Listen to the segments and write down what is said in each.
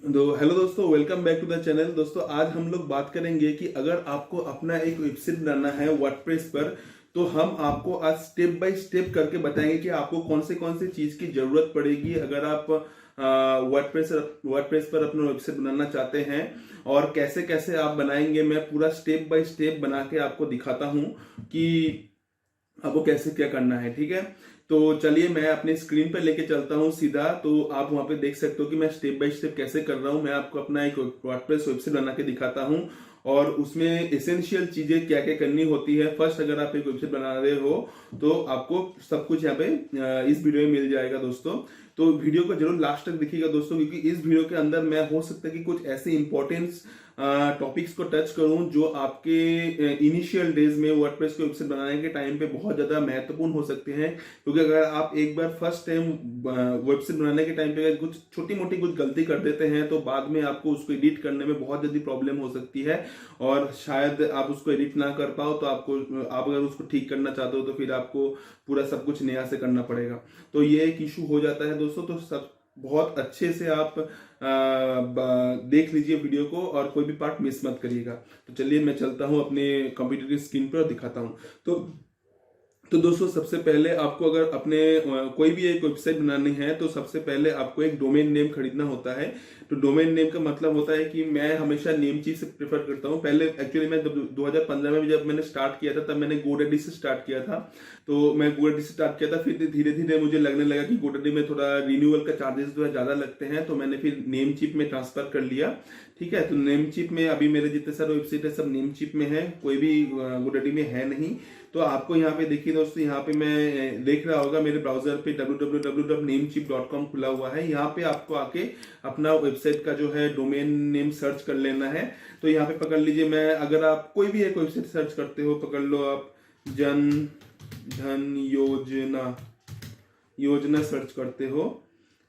Hello दोस्तों, welcome back to the channel. दोस्तों आज हम लोग बात करेंगे कि अगर आपको अपना एक वेबसाइट बनाना है वर्डप्रेस पर, तो हम आपको आज स्टेप बाय स्टेप करके बताएंगे कि आपको कौन से चीज की जरूरत पड़ेगी अगर आप वर्डप्रेस पर अपना वेबसाइट बनाना चाहते हैं, और कैसे कैसे आप बनाएंगे। मैं पूरा स्टेप बाय स्टेप बना के आपको दिखाता हूं कि आपको कैसे क्या करना है। ठीक है, तो चलिए मैं अपने स्क्रीन पर लेके चलता हूँ सीधा, तो आप वहां पे देख सकते हो कि मैं स्टेप बाय स्टेप कैसे कर रहा हूँ। मैं आपको अपना एक वर्डप्रेस वेबसाइट बना के दिखाता हूँ और उसमें एसेंशियल चीजें क्या क्या करनी होती है। फर्स्ट, अगर आप एक वेबसाइट बना रहे हो तो आपको सब कुछ यहाँ पे इस वीडियो में मिल जाएगा दोस्तों। तो वीडियो को जरूर लास्ट तक देखिएगा दोस्तों, क्योंकि इस वीडियो के अंदर मैं हो सकता है कि कुछ ऐसे इंपॉर्टेंट टॉपिक्स को टच करूं जो आपके इनिशियल डेज में वर्डप्रेस को वेबसाइट बनाने के टाइम पे बहुत ज्यादा महत्वपूर्ण हो सकते हैं। क्योंकि अगर आप एक बार फर्स्ट टाइम वेबसाइट बनाने के टाइम पे कुछ छोटी मोटी कुछ गलती कर देते हैं तो बाद में आपको उसको एडिट करने में बहुत ज्यादा प्रॉब्लम हो सकती है, और शायद आप उसको एडिट ना कर पाओ। तो आप अगर उसको ठीक करना चाहते हो तो फिर आपको पूरा सब कुछ नया से करना पड़ेगा। तो ये एक इशू हो जाता है दोस्तों। तो सब बहुत अच्छे से आप देख लीजिए वीडियो को और कोई भी पार्ट मिस मत करिएगा। तो चलिए मैं चलता हूं अपने कंप्यूटर की स्क्रीन पर और दिखाता हूं। तो दोस्तों सबसे पहले आपको अगर अपने कोई भी एक वेबसाइट बनानी है तो सबसे पहले आपको एक डोमेन नेम खरीदना होता है। तो डोमेन नेम का मतलब होता है कि मैं हमेशा नेम चीज से प्रेफर करता हूं। पहले एक्चुअली मैं 2015 में जब मैंने स्टार्ट किया था तब मैंने गोडैडी से स्टार्ट किया था। तो मैं गोडैडी से स्टार्ट किया था, फिर धीरे धीरे मुझे लगने लगा कि गोडैडी में थोड़ा रिन्यूअल का चार्जेस जो है ज्यादा लगते हैं, तो मैंने फिर नेम चिप में ट्रांसफर कर लिया। ठीक है, तो नेम चिप में अभी मेरे जितने सारे वेबसाइट है सब नेम चिप में है, कोई भी गोडैडी में है नहीं। तो आपको यहाँ पे देखिए दोस्तों, यहाँ पे मैं देख रहा होगा मेरे ब्राउजर पे www.namecheap.com खुला हुआ है। यहाँ पे आपको आके अपना वेबसाइट का जो है डोमेन नेम सर्च कर लेना है। तो यहाँ पे पकड़ लीजिए, मैं अगर आप कोई भी एक वेबसाइट सर्च करते हो, पकड़ लो आप जन धन योजना सर्च करते हो।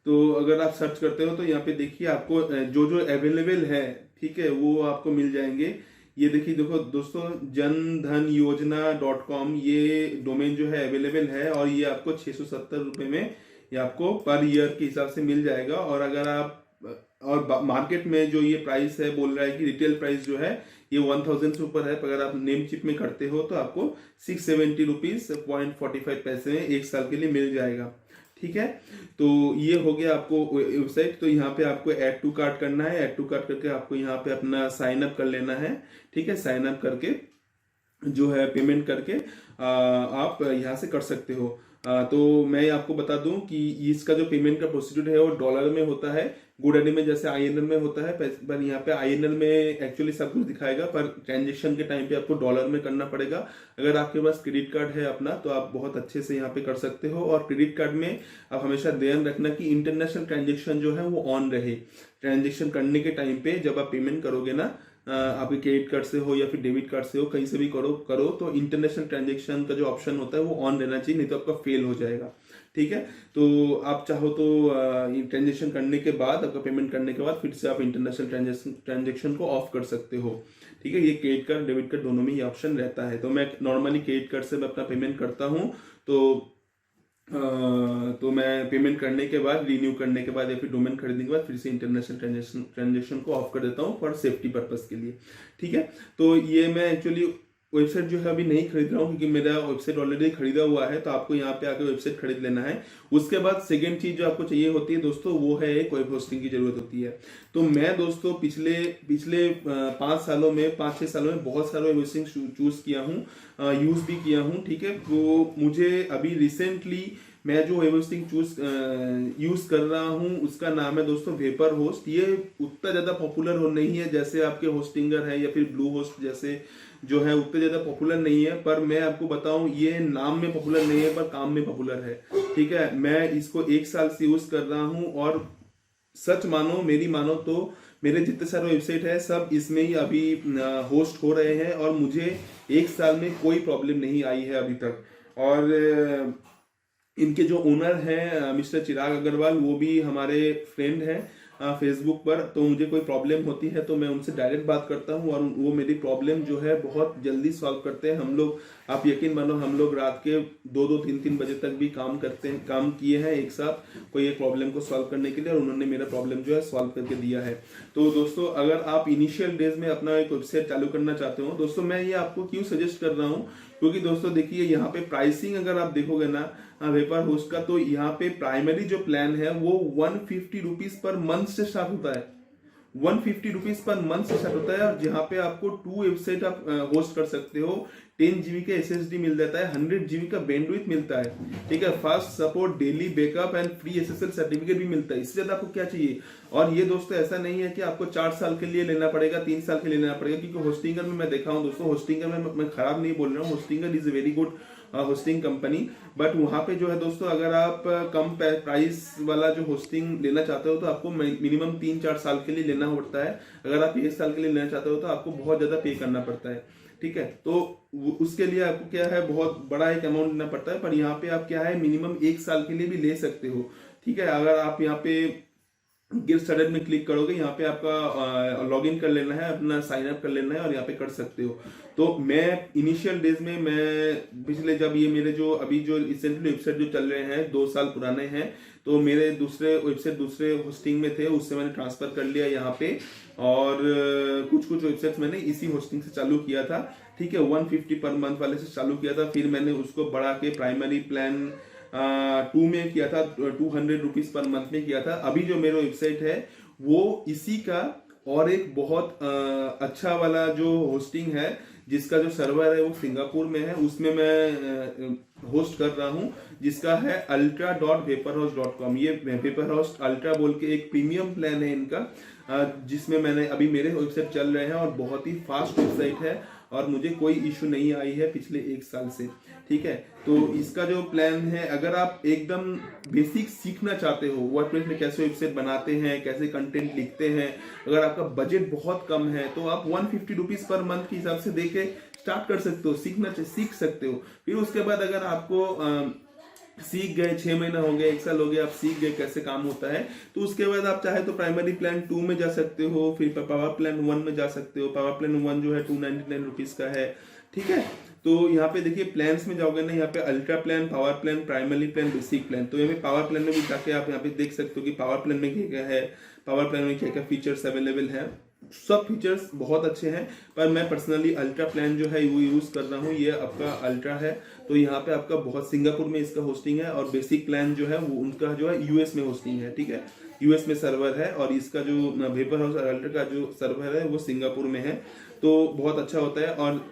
तो अगर आप सर्च करते हो तो यहाँ पे देखिए आपको जो जो अवेलेबल है, ठीक है, वो आपको मिल जाएंगे। ये देखिए, देखो दोस्तों, जनधनयोजना.com ये डोमेन जो है अवेलेबल है, और ये आपको 670 रुपए में ये आपको पर ईयर के हिसाब से मिल जाएगा। और अगर आप और मार्केट में जो ये प्राइस है बोल रहा है कि रिटेल प्राइस जो है ये 1000 से ऊपर है। अगर आप नेम चिप में करते हो तो आपको 670 रुपीज 0.45 पैसे में एक साल के लिए मिल जाएगा। ठीक है, तो ये हो गया आपको वेबसाइट। तो यहाँ पे आपको ऐड टू कार्ट करना है। ऐड टू कार्ट करके आपको यहाँ पे अपना साइन अप कर लेना है। ठीक है, साइन अप करके जो है पेमेंट करके आप यहाँ से कर सकते हो। तो मैं आपको बता दूं कि इसका जो पेमेंट का प्रोसीड्यूर है वो डॉलर में होता है। गोडैडी में जैसे आईएनएल में होता है, पर यहाँ पे आईएनएल में एक्चुअली सब कुछ दिखाएगा, पर ट्रांजेक्शन के टाइम पे आपको डॉलर में करना पड़ेगा। अगर आपके पास क्रेडिट कार्ड है अपना तो आप बहुत अच्छे से यहाँ पे कर सकते हो। और क्रेडिट कार्ड में आप हमेशा ध्यान रखना कि इंटरनेशनल ट्रांजेक्शन जो है वो ऑन रहे। ट्रांजेक्शन करने के टाइम पे जब आप पेमेंट करोगे ना, आपके क्रेडिट कार्ड से हो या फिर डेबिट कार्ड से हो, कहीं से भी करो तो इंटरनेशनल ट्रांजेक्शन का जो ऑप्शन होता है वो ऑन रहना चाहिए, नहीं तो आपका फेल हो जाएगा। ठीक है, तो आप चाहो तो ट्रांजेक्शन करने के बाद, आपका पेमेंट करने के बाद फिर से आप इंटरनेशनल ट्रांजेक्शन को ऑफ कर सकते हो। ठीक है, ये क्रेडिट कार्ड डेबिट कार्ड दोनों में ये ऑप्शन रहता है। तो मैं नॉर्मली क्रेडिट कार्ड से मैं अपना पेमेंट करता हूँ। तो मैं पेमेंट करने के बाद, रिन्यू करने के बाद या फिर डोमेन खरीदने के बाद फिर से इंटरनेशनल ट्रांजेक्शन को ऑफ कर देता हूँ फॉर सेफ्टी पर्पस के लिए। ठीक है, तो ये मैं एक्चुअली वेबसाइट जो है अभी नहीं खरीद रहा हूँ क्योंकि मेरा वेबसाइट ऑलरेडी खरीदा हुआ है। तो आपको यहाँ पे आकर वेबसाइट खरीद लेना है। उसके बाद सेकेंड चीज जो आपको चाहिए होती है दोस्तों, वो है एक वेब होस्टिंग की जरूरत होती है। तो मैं दोस्तों पिछले 5-6 सालों में बहुत सारे वेब होस्टिंग चूज किया हूँ, यूज भी किया हूँ। ठीक है, तो मुझे अभी रिसेंटली मैं जो वेब होस्टिंग यूज कर रहा हूँ उसका नाम है दोस्तों वेपर होस्ट। ये उतना ज्यादा पॉपुलर नहीं है जैसे आपके होस्टिंगर है या फिर ब्लू होस्ट जैसे जो है, उतने ज्यादा पॉपुलर नहीं है। पर मैं आपको बताऊं, ये नाम में पॉपुलर नहीं है पर काम में पॉपुलर है। ठीक है, मैं इसको 1 साल से यूज कर रहा हूं और सच मानो, मेरी मानो तो मेरे जितने सारे वेबसाइट है सब इसमें ही अभी होस्ट हो रहे हैं, और मुझे 1 साल में कोई प्रॉब्लम नहीं आई है अभी तक। और इनके जो ओनर हैं मिस्टर चिराग अग्रवाल, वो भी हमारे फ्रेंड हैं। फेसबुक पर, तो मुझे कोई प्रॉब्लम होती है तो मैं उनसे डायरेक्ट बात करता हूँ और वो मेरी प्रॉब्लम जो है बहुत जल्दी सॉल्व करते हैं। हम लोग, आप यकीन मानो, हम लोग रात के 2-3 बजे तक भी काम करते हैं, काम किए हैं एक साथ कोई एक प्रॉब्लम को सॉल्व करने के लिए, और उन्होंने मेरा प्रॉब्लम जो है सॉल्व करके दिया है। तो दोस्तों, अगर आप इनिशियल डेज में अपना एक वेबसाइट चालू करना चाहते हो दोस्तों, मैं ये आपको क्यों सजेस्ट कर रहा हूँ, क्योंकि दोस्तों देखिए यहाँ पे प्राइसिंग अगर आप देखोगे ना वेपर होस्ट का, तो यहाँ पे प्राइमरी जो प्लान है वो 150 रुपीज पर मंथ से स्टार्ट होता है। 150 रुपीज पर मंथ से स्टार्ट होता है, और जहाँ पे आपको 2 वेबसाइट आप होस्ट कर सकते हो, 10 GB का SSD मिल जाता है, 100 GB का बैंडविड्थ मिलता है, ठीक है, fast support, daily backup and free SSL certificate भी मिलता है। इससे ज्यादा आपको क्या चाहिए। और ये दोस्तों ऐसा नहीं है कि आपको 4 साल के लिए लेना पड़ेगा, 3 साल के लिए लेना पड़ेगा, क्योंकि होस्टिंगर में मैं देखा हूँ दोस्तों, होस्टिंगर में मैं खराब नहीं बोल रहा हूँ, Hostinger is a very good hosting company, but वहां पे जो है दोस्तों, अगर आप कम प्राइस वाला जो होस्टिंग लेना चाहते हो तो आपको मिनिमम 3-4 साल के लिए लेना पड़ता है। अगर आप 1 साल के लिए लेना चाहते हो तो आपको बहुत ज्यादा पे करना पड़ता है, ठीक है। तो उसके लिए आपको क्या है, बहुत बड़ा एक अमाउंट लेना पड़ता है, पर यहाँ पे आप क्या है, मिनिमम 1 साल के लिए भी ले सकते हो, ठीक है। अगर आप यहाँ पे गेट स्टार्टेड में क्लिक करोगे, यहाँ पे आपका लॉग इन कर लेना है, अपना साइन अप कर लेना है और यहाँ पे कर सकते हो। तो मैं इनिशियल डेज में, मैं पिछले, जब ये मेरे जो अभी जो रिसेंटली वेबसाइट जो चल रहे हैं 2 साल पुराने हैं, तो मेरे दूसरे वेबसाइट दूसरे होस्टिंग में थे, उससे मैंने ट्रांसफर कर लिया यहाँ पे, और कुछ वेबसाइट्स मैंने इसी होस्टिंग से चालू किया था, ठीक है, 150 पर मंथ वाले से चालू किया था। फिर मैंने उसको बढ़ा के प्राइमरी प्लान 2 में किया था, 200 रुपीज पर मंथ में किया था। अभी जो मेरा वेबसाइट है वो इसी का और एक बहुत अच्छा वाला जो होस्टिंग है, जिसका जो सर्वर है वो सिंगापुर में है, उसमें मैं होस्ट कर रहा हूँ, जिसका है ultra.vaporhost.com। ये वेपरहोस्ट अल्ट्रा बोल के एक प्रीमियम प्लान है इनका, जिसमें मैंने अभी मेरे वेबसाइट चल रहे हैं, और बहुत ही फास्ट वेबसाइट है और मुझे कोई इशू नहीं आई है पिछले 1 साल से, ठीक है। तो इसका जो प्लान है, अगर आप एकदम बेसिक सीखना चाहते हो वर्डप्रेस में कैसे वेबसाइट बनाते हैं, कैसे कंटेंट लिखते हैं, अगर आपका बजट बहुत कम है, तो आप 150 रुपीज पर मंथ के हिसाब से देके स्टार्ट कर सकते हो, सीख सकते हो। फिर उसके बाद अगर आपको सीख गए, 6 महीना हो गया, 1 साल हो गया, आप सीख गए कैसे काम होता है, तो उसके बाद आप चाहे तो प्राइमरी प्लान 2 में जा सकते हो, फिर पावर प्लान 1 में जा सकते हो। पावर प्लान 1 जो है 299 रुपीज का है, ठीक है। तो यहाँ पे देखिए प्लान्स में जाओगे ना, यहाँ पे ultra plan, power plan, primary plan, basic plan, तो यहाँ पे पावर प्लान में भी जाके आप यहाँ पे देख सकते हो कि पावर प्लान में क्या क्या है, पावर प्लान में क्या क्या फीचर्स अवेलेबल है। सब फीचर्स बहुत अच्छे हैं, पर मैं पर्सनली अल्ट्रा प्लान जो है वो यूज कर रहा हूँ, ये आपका अल्ट्रा है, तो यहाँ पे आपका बहुत सिंगापुर में इसका होस्टिंग है, और बेसिक प्लान जो है वो उनका जो है यूएस में होस्टिंग है, ठीक है, यूएस में सर्वर है, और इसका जो वेपरहाउस अल्ट्रा का जो सर्वर है वो सिंगापुर में है, तो बहुत अच्छा होता है। और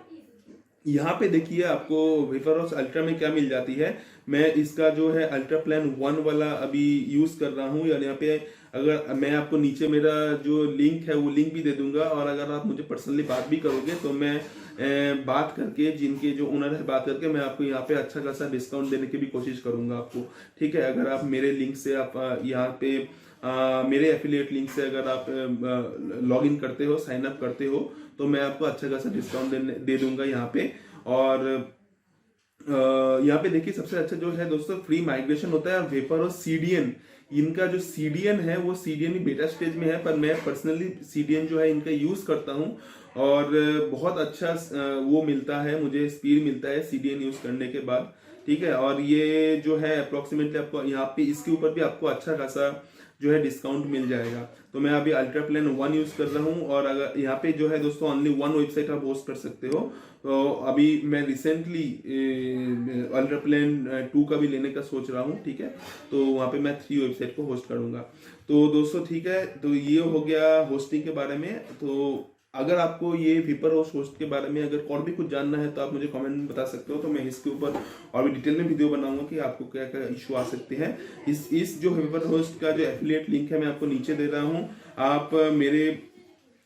यहाँ पे देखिए आपको वेपरहाउस अल्ट्रा में क्या मिल जाती है, मैं इसका जो है अल्ट्रा प्लान 1 वाला अभी यूज कर रहा हूँ, और यहाँ पे अगर मैं आपको नीचे मेरा जो लिंक है वो लिंक भी दे दूंगा, और अगर आप मुझे पर्सनली बात भी करोगे तो मैं बात करके, जिनके जो ओनर है बात करके, मैं आपको यहाँ पे अच्छा खासा डिस्काउंट देने की भी कोशिश करूंगा आपको, ठीक है। अगर आप मेरे लिंक से आप यहाँ पे मेरे एफिलिएट लिंक से अगर आप लॉग इन करते हो, साइन अप करते हो, तो मैं आपको अच्छा खासा डिस्काउंट दे दूंगा यहाँ पे। और यहाँ पे देखिए सबसे अच्छा जो है दोस्तों, फ्री माइग्रेशन होता है। वेपरहाउस CDN, इनका जो CDN है वो CDN ही बेटा स्टेज में है, पर मैं पर्सनली CDN जो है इनका यूज करता हूँ, और बहुत अच्छा वो मिलता है, मुझे स्पीड मिलता है CDN यूज करने के बाद, ठीक है। और ये जो है अप्रोक्सीमेटली आपको यहाँ पे इसके ऊपर भी आपको अच्छा खासा जो है डिस्काउंट मिल जाएगा। तो मैं अभी अल्ट्रा प्लान 1 यूज कर रहा हूँ, और अगर यहाँ पे जो है दोस्तों ओनली 1 वेबसाइट आप होस्ट कर सकते हो, तो अभी मैं रिसेंटली अल्ट्रा प्लान 2 का भी लेने का सोच रहा हूँ, ठीक है। तो वहाँ पे मैं 3 वेबसाइट को होस्ट करूंगा। तो दोस्तों ठीक है, तो ये हो गया होस्टिंग के बारे में। तो अगर आपको ये वेपरहाउस होस्ट के बारे में अगर और भी कुछ जानना है तो आप मुझे कमेंट में बता सकते हो, तो मैं इसके ऊपर और भी डिटेल में वीडियो बनाऊंगा कि आपको क्या क्या इशू आ सकते हैं। इस जो वेपरहाउस का जो एफिलिएट लिंक है मैं आपको नीचे दे रहा हूँ, आप मेरे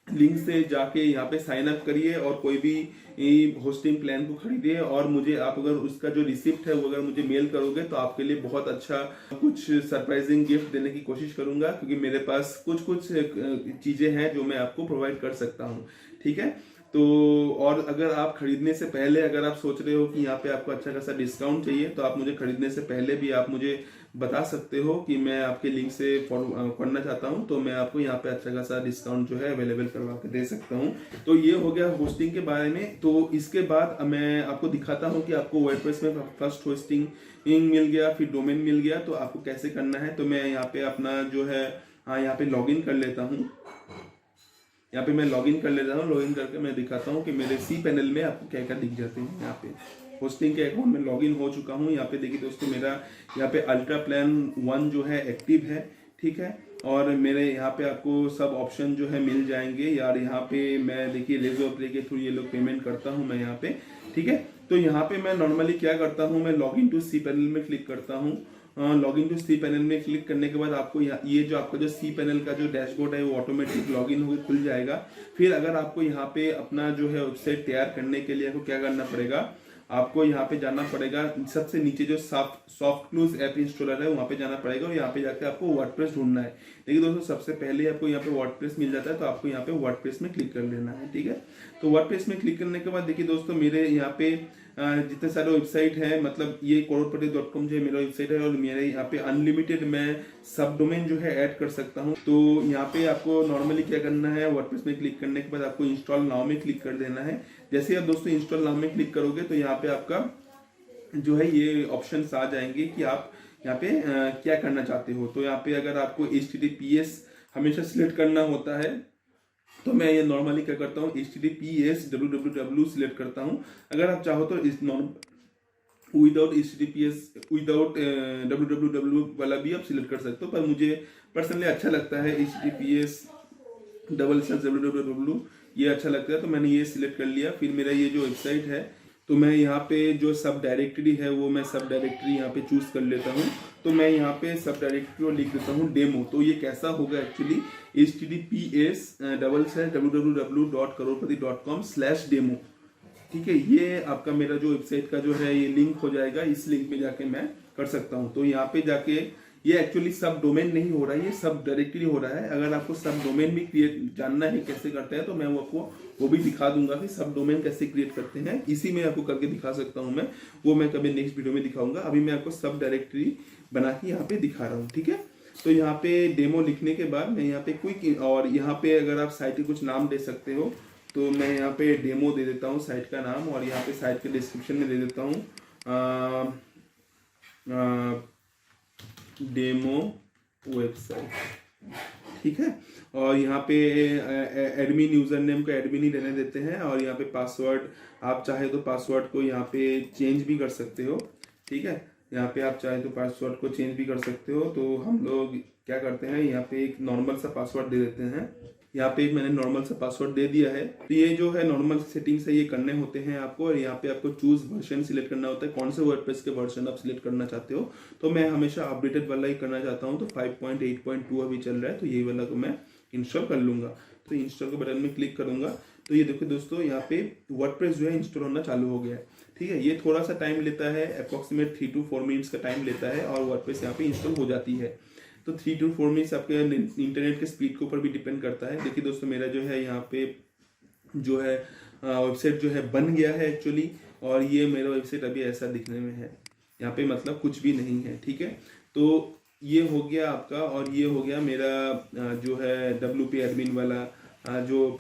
लिंक से जाके यहाँ पे साइन अप करिए और कोई भी होस्टिंग प्लान को खरीदिए, और मुझे आप अगर उसका जो रिसिप्ट है वो अगर मुझे मेल करोगे तो आपके लिए बहुत अच्छा कुछ सरप्राइजिंग गिफ्ट देने की कोशिश करूंगा, क्योंकि मेरे पास कुछ चीजें हैं जो मैं आपको प्रोवाइड कर सकता हूँ, ठीक है। तो और अगर आप खरीदने से पहले अगर आप सोच रहे हो कि यहाँ पे आपको अच्छा खासा डिस्काउंट चाहिए, तो आप मुझे खरीदने से पहले भी आप मुझे बता सकते हो कि मैं आपके लिंक से करना चाहता हूँ, तो मैं आपको यहाँ पे अच्छा खासा डिस्काउंट जो है अवेलेबल करवा के दे सकता हूँ। तो ये हो गया होस्टिंग के बारे में। तो इसके बाद मैं आपको दिखाता हूँ कि आपको वर्डप्रेस में फर्स्ट होस्टिंग मिल गया, फिर डोमेन मिल गया, तो आपको कैसे करना है। तो मैं यहाँ पे अपना जो है यहाँ पे लॉगिन कर लेता हूँ। यहाँ पे मैं लॉगिन कर लेता हूँ। लॉगिन करके मैं दिखाता हूँ कि मेरे सी पैनल में आपको क्या क्या दिख जाते हैं। यहाँ पे होस्टिंग के अकाउंट में लॉगिन हो चुका हूँ। यहाँ पे देखिए दोस्तों, मेरा यहाँ पे अल्ट्रा प्लान 1 जो है एक्टिव है, ठीक है। और मेरे यहाँ पे आपको सब ऑप्शन जो है मिल जाएंगे यार। यहाँ पे मैं देखिए लेजो प्ले के थ्रू ये लोग पेमेंट करता हूँ मैं यहाँ पे, ठीक है। तो यहाँ पे मैं नॉर्मली क्या करता हूँ, मैं लॉगिन टू सी पैनल में क्लिक करता हूँ। लॉगिन टू सी पैनल में क्लिक करने के बाद आपको ये जो आपका जो सी पैनल का जो डैशबोर्ड है वो ऑटोमेटिक लॉगिन होकर खुल जाएगा। फिर अगर आपको यहाँ पे अपना जो है वेबसाइट तैयार करने के लिए आपको क्या करना पड़ेगा, आपको यहाँ पे जाना पड़ेगा, सबसे नीचे जो सॉफ्ट क्लूज ऐप इंस्टॉलर है वहाँ पे जाना पड़ेगा और यहाँ पे जाकर आपको वर्डप्रेस ढूंढना है। देखिए दोस्तों, सबसे पहले आपको यहाँ पे वर्डप्रेस मिल जाता है, तो आपको यहाँ पे वर्डप्रेस में क्लिक कर लेना है, ठीक है। तो वर्डप्रेस में क्लिक करने के बाद देखिए दोस्तों, मेरे यहाँ पे जितने सारे वेबसाइट है, मतलब ये करोड़पति.com जो है मेरा वेबसाइट है, और मेरे यहाँ पे अनलिमिटेड मैं सब डोमेन जो है ऐड कर सकता हूँ। तो यहाँ पे आपको नॉर्मली क्या करना है, वर्डप्रेस में क्लिक करने के बाद आपको इंस्टॉल नाउ में क्लिक कर देना है। जैसे आप दोस्तों इंस्टॉल नाउ में क्लिक करोगे तो यहाँ पे आपका जो है ये ऑप्शन आ जाएंगे कि आप यहाँ पे क्या करना चाहते हो। तो यहाँ पे अगर आपको HTTPS हमेशा सिलेक्ट करना होता है, तो मैं ये नॉर्मली क्या करता हूँ, HTTPS www सिलेक्ट करता हूँ। अगर आप चाहो तो इस विदाउट HTTPS विदाउट www वाला भी आप सिलेक्ट कर सकते हो, पर मुझे पर्सनली अच्छा लगता है HTTPS www, ये अच्छा लगता है, तो मैंने ये सिलेक्ट कर लिया। फिर मेरा ये जो वेबसाइट है, तो मैं यहाँ पे जो सब डायरेक्टरी है वो मैं सब डायरेक्टरी यहाँ पे चूज कर लेता हूँ। तो मैं यहाँ पे सब डायरेक्टरी को लिख देता हूँ डेमो। तो ये कैसा होगा एक्चुअली, HTTPS www.crorepati.com/demo, ठीक है। ये आपका मेरा जो वेबसाइट का जो है ये लिंक हो जाएगा, इस लिंक पे जाके मैं कर सकता हूँ। तो यहाँ पे जाके ये एक्चुअली सब डोमेन नहीं हो रहा है, ये सब डायरेक्टरी हो रहा है। अगर आपको सब डोमेन भी क्रिएट जानना है कैसे करते हैं, तो मैं आपको वो भी दिखा दूंगा कि सब डोमेन कैसे क्रिएट करते हैं। इसी में आपको करके दिखा सकता हूँ वो मैं कभी नेक्स्ट वीडियो में दिखाऊंगा। अभी मैं आपको सब डायरेक्टरी बना के यहाँ पे दिखा रहा हूँ, ठीक है। तो यहाँ पे डेमो लिखने के बाद मैं यहाँ पे क्विक, और यहाँ पे अगर आप साइट के कुछ नाम दे सकते हो, तो मैं यहाँ पे डेमो दे देता हूँ साइट का नाम, और यहाँ पे साइट के डिस्क्रिप्शन में दे देता हूँ डेमो वेबसाइट, ठीक है। और यहाँ पे एडमिन यूजर नेम को एडमिन ही रहने देते हैं, और यहाँ पे पासवर्ड आप चाहे तो पासवर्ड को यहाँ पे चेंज भी कर सकते हो, ठीक है। यहाँ पे आप चाहे तो पासवर्ड को चेंज भी कर सकते हो। तो हम लोग क्या करते हैं, यहाँ पे एक नॉर्मल सा पासवर्ड दे देते हैं। यहाँ पे एक मैंने नॉर्मल सा पासवर्ड दे दिया है। तो ये जो है नॉर्मल सेटिंग्स है, ये करने होते हैं आपको। और यहाँ पे आपको चूज वर्जन सिलेक्ट करना होता है, कौन से वर्डप्रेस के वर्जन आप सिलेक्ट करना चाहते हो। तो मैं हमेशा अपडेटेड वाला ही करना चाहता हूँ, तो 5.8.2 अभी चल रहा है, तो यही वाला को मैं इंस्टॉल कर लूंगा। तो इंस्टॉल के बटन में क्लिक करूंगा, तो ये देखो दोस्तों, यहाँ पे वर्डप्रेस जो है इंस्टॉल होना चालू हो गया है, ठीक है। ये थोड़ा सा टाइम लेता है, अप्रोक्सीमेट 3 to 4 मिनट्स का टाइम लेता है, और वर्डप्रेस यहाँ पे इंस्टॉल हो जाती है। तो 3 to 4 मिनट्स आपके इंटरनेट के स्पीड के ऊपर भी डिपेंड करता है। देखिए दोस्तों, मेरा जो है यहाँ पे जो है वेबसाइट जो है बन गया है एक्चुअली, और ये मेरा वेबसाइट अभी ऐसा दिखने में है, यहाँ पे मतलब कुछ भी नहीं है, ठीक है। तो ये हो गया आपका, और ये हो गया मेरा जो है WP एडमिन वाला जो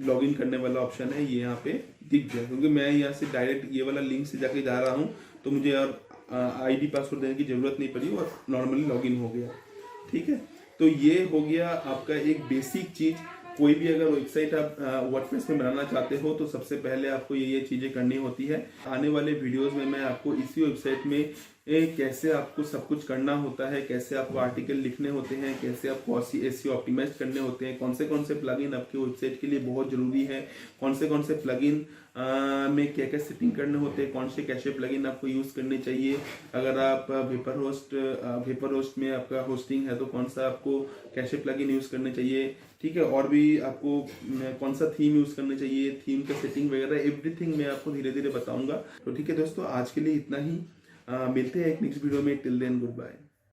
लॉगिन करने वाला ऑप्शन है, ये यहाँ पे दिख गया। क्योंकि मैं यहाँ से डायरेक्ट ये वाला लिंक से जाके जा रहा हूँ, तो मुझे यार ID पासवर्ड देने की जरूरत नहीं पड़ी, और नॉर्मली लॉगिन हो गया, ठीक है। तो ये हो गया आपका एक बेसिक चीज। कोई भी अगर वेबसाइट आप वर्डप्रेस में बनाना चाहते हो, तो सबसे पहले आपको ये चीजें करनी होती है। आने वाले वीडियोस में मैं आपको इसी वेबसाइट में कैसे आपको सब कुछ करना होता है, कैसे आपको आर्टिकल लिखने होते हैं, कैसे आपको SEO ऑप्टिमाइज करने होते हैं, कौन से प्लगइन आपके वेबसाइट के लिए बहुत जरूरी है, कौन से प्लगइन में क्या क्या सेटिंग करने होते हैं, कौन से कैसे प्लगइन आपको यूज करने चाहिए। अगर आप वेपर होस्ट में आपका होस्टिंग है, तो कौन सा आपको कैसे प्लगइन यूज करने चाहिए, ठीक है। और भी आपको कौन सा थीम यूज करना चाहिए, थीम का सेटिंग वगैरह एवरीथिंग मैं आपको धीरे धीरे बताऊंगा। तो ठीक है दोस्तों, आज के लिए इतना ही। मिलते हैं एक नेक्स्ट वीडियो में। Till then good bye.